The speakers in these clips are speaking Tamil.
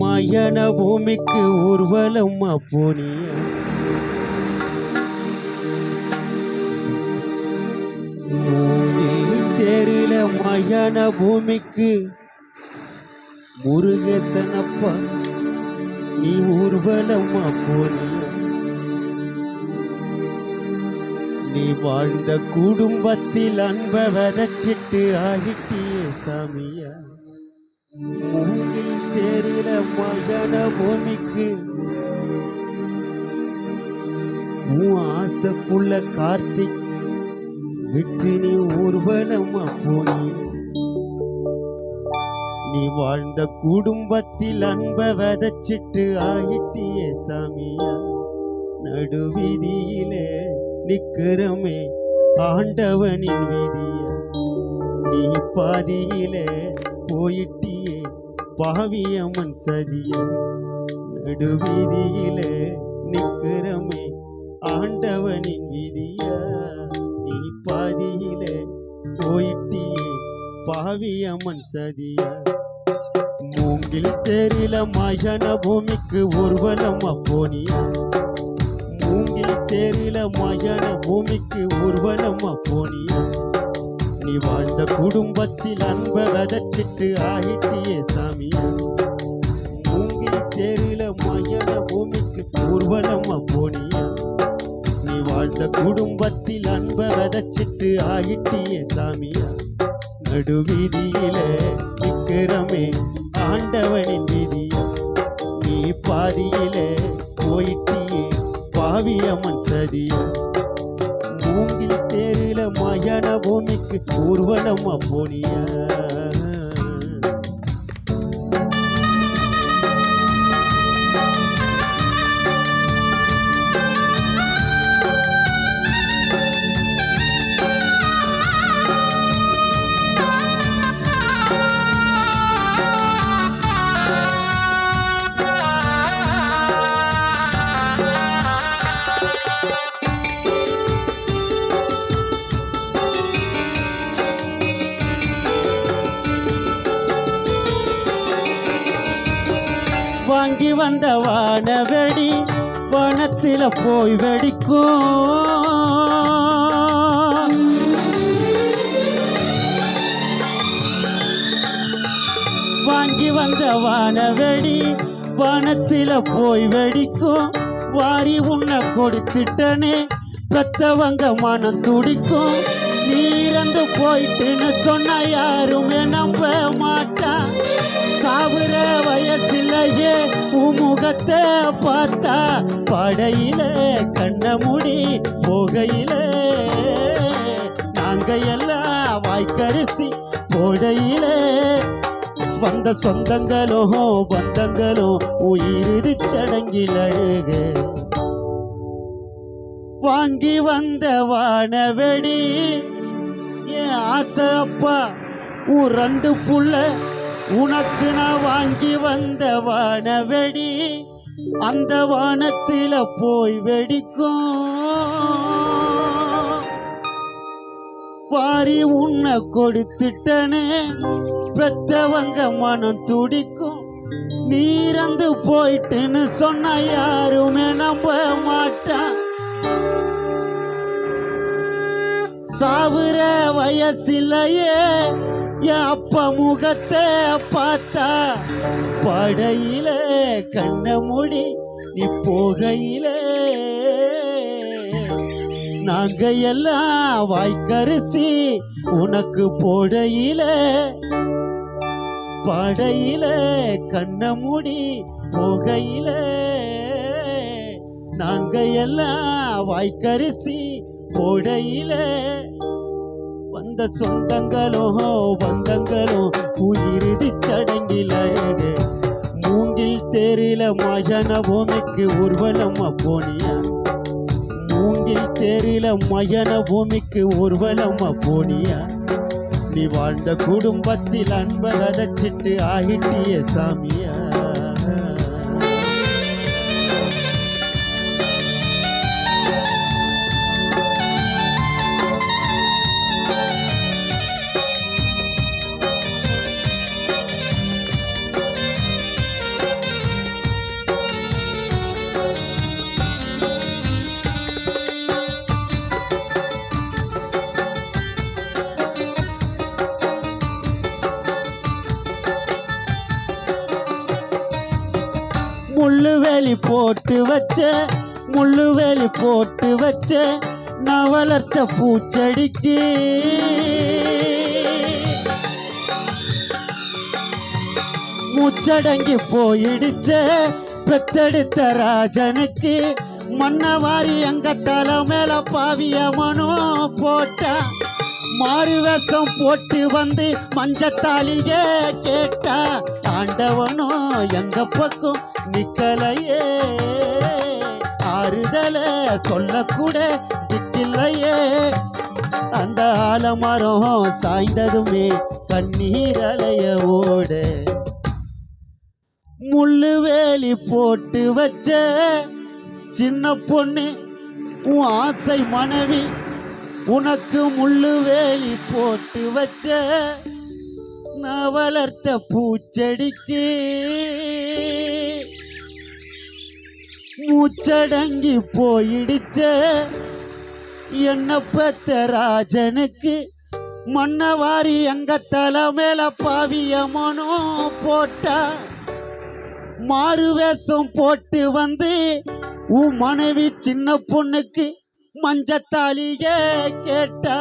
மயன பூமிக்கு ஊர்வலமா போனியா? மூங்கில் தேரில மயன பூமிக்கு முருகேசனப்பா நீ ஊர்வலமா போனியா? நீ வாழ்ந்த குடும்பத்தில் அன்ப விதைச்சிட்டு ஆகிட்டியே சாமியா. மூங்கில் தேரில மகன பூமிக்கு உன் ஆசை புள்ள கார்த்திக் விட்டு நீ ஊர்வலமா போனிய. நீ வாழ்ந்த குடும்பத்தில் அன்ப விதைச்சிட்டு ஆகிட்டியே சாமியா. நடுவீதியிலே நிக்கிறமே ஆண்டவனின் விதிய. நீ பாதியிலே போயிட்டியே பாவியம்மன் சதிய. நடுவீதியிலே நிக்கிறமே ஆண்டவனின் விதிய. நீ பாதியிலே போயிட்டியே பாவியம்மன் சதிய. மூங்கில் தேரில மயன பூமிக்கு ஊர்வலமா போனியா? மூங்கில் தேரில மயன பூமிக்கு ஊர்வலமா போனியா? நீ வாழ்ந்த குடும்பத்தில் அன்ப விதைச்சிட்டு ஆகிட்டியே சாமியா. மூங்கில் தேரில மயன பூமிக்கு ஊர்வலமா போனியா? நீ வாழ்ந்த குடும்பத்தில் அன்ப விதைச்சிட்டு ஆகிட்டியே சாமியா. நடுவீதியிலே நிக்கிறமே ஆண்டவனின் விதிய. நீ பாதியிலே போயிட்டியே பாவியம்மன் சதிய. மூங்கில் தேரில மயன பூமிக்கு ஊர்வலமா போனியா? வாங்கி வந்த வானவெடி வனத்தில போய் வெடிக்கும். வாங்கி வந்த வானவெடி வனத்தில போய் வெடிக்கும். வாரி உன்னை கொடுத்துட்டனே பெத்தவங்க மனம் துடிக்கும். நீரந்து போயிட்டுன்னு சொன்ன யாருமே நம்ப மாட்டான். சாவுற வயசிலேயே முகத்தை பார்த்தா படையில கண்ண முடி போகையில நாங்க எல்லாம் வாய்க்கரிசி போடையில வந்த சொந்தங்களும் பந்தங்களும் உயிரிது சடங்கில் அழுக. வாங்கி வந்த வானவெடி என் ஆசை அப்பா உன் 2 புள்ள உனக்கு நான் வாங்கி வந்த வானவெடி அந்த வானத்தில போய் வெடிக்கும். வாரி உன்னை கொடுத்துட்டனே பெத்தவங்க மனம் துடிக்கும். நீரந்து போயிட்டுன்னு சொன்ன யாருமே நம்ப மாட்டான். சாவுற வயசிலேயே என் அப்பா முகத்தை பார்த்தா படையில கண்ண முடி நீ போகையில நாங்க எல்லாம் வாய்க்கரிசி உனக்கு போடையில படையில கண்ண முடி போகையில நாங்க எல்லாம் வாய்க்கரிசி போடையில வந்த சொந்தங்களும் பந்தங்களும் உயிரிடி சடங்கில் அழக. மூங்கில் தேரில மயன பூமிக்கு ஊர்வலமா போனியா? மூங்கில் தேரில மயன பூமிக்கு ஊர்வலமா போனியா? நீ வாழ்ந்த குடும்பத்தில் அன்ப விதைச்சிட்டு ஆகிட்டியே சாமியா. வேலி போட்டு வச்ச முள்ளு வேலி போட்டு வச்ச நான் வளர்த்த பூச்செடிக்கு மூச்சடங்கி போயிடுச்ச பெத்தெடுத்த ராஜனுக்கு மன்னவாரி எங்க தலை மேல பாவியவனோ போட்டா மாறு வேஷம் போட்டு வந்து மஞ்சத்தாலிய கேட்டா ஆண்டவனோ எங்க பக்கம் நிக்கலையே ஆறுதல சொல்லக்கூட திக்கில்லையே அந்த ஆலமரம் சாய்ந்ததுமே கண்ணீர் அலைய ஓட முள்ளு வேலி போட்டு வச்ச சின்ன பொண்ணு உன் ஆசை மனைவி உனக்கு முள்ளு வேலி போட்டு வச்ச நான் வளர்த்த பூச்செடிக்கு மூச்சடங்கி போயிடுச்ச என்ன பெத்த ராஜனுக்கு மன்னவாரி எங்க தலை மேல பாவியமனோ போட்டா மாறு வேஷம் போட்டு வந்து உன் மனைவி சின்ன பொண்ணுக்கு மஞ்சத்தாலிய கேட்டா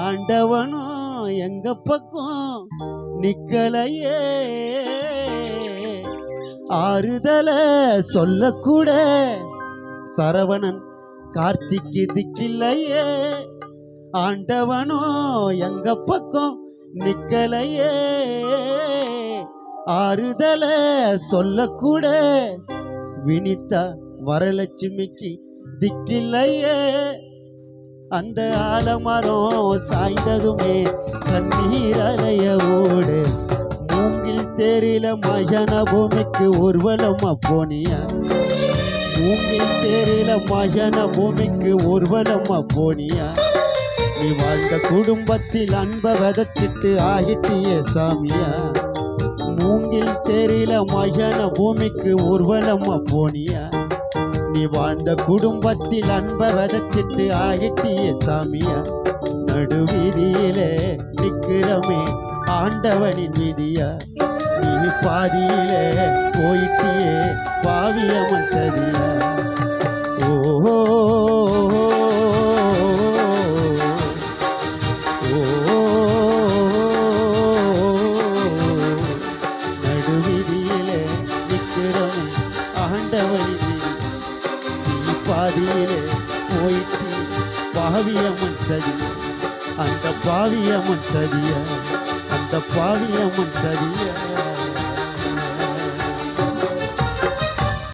ஆண்டவனும் எங்க பக்கம் நிக்கலையே ஆறுதல சொல்லக்கூட சரவணன் கார்த்திக்கு திக்கில்லையே ஆண்டவனும் எங்க பக்கம் நிக்கலையே ஆறுதல சொல்லக்கூட வினிதா வரலட்சுமிக்கு திக்கில்லையே அந்த ஆலமரம் சாய்ந்ததுமே கண்ணீர் அலைய ஓடு மூங்கில் தேரில மகன பூமிக்கு ஊர்வலமா போனியா மூங்கில் தேரில மகன பூமிக்கு ஊர்வலமா போனியா நீ வாழ்ந்த குடும்பத்தில் அன்ப விதைச்சிட்டு ஆகிட்டிய சாமியா மூங்கில் தேரில மகன பூமிக்கு ஊர்வலமா போனியா நீ வாழ்ந்த குடும்பத்தில் அன்ப விதைச்சிட்டு ஆகிட்டிய சாமியா நடுவீதியிலே நிக்கிறமே ஆண்டவனின் விதியா நீ பாதியிலே போயிட்டியே பாவியமன் சதியா ஓ நடுவீதியிலே நிக்கிறமே ஆண்டவனின் பாதியிலே போயிட்டு பாவியம்மன் சதியா அந்த பாவியம்மன் சதியா அந்த பாவியம்மன் சதியா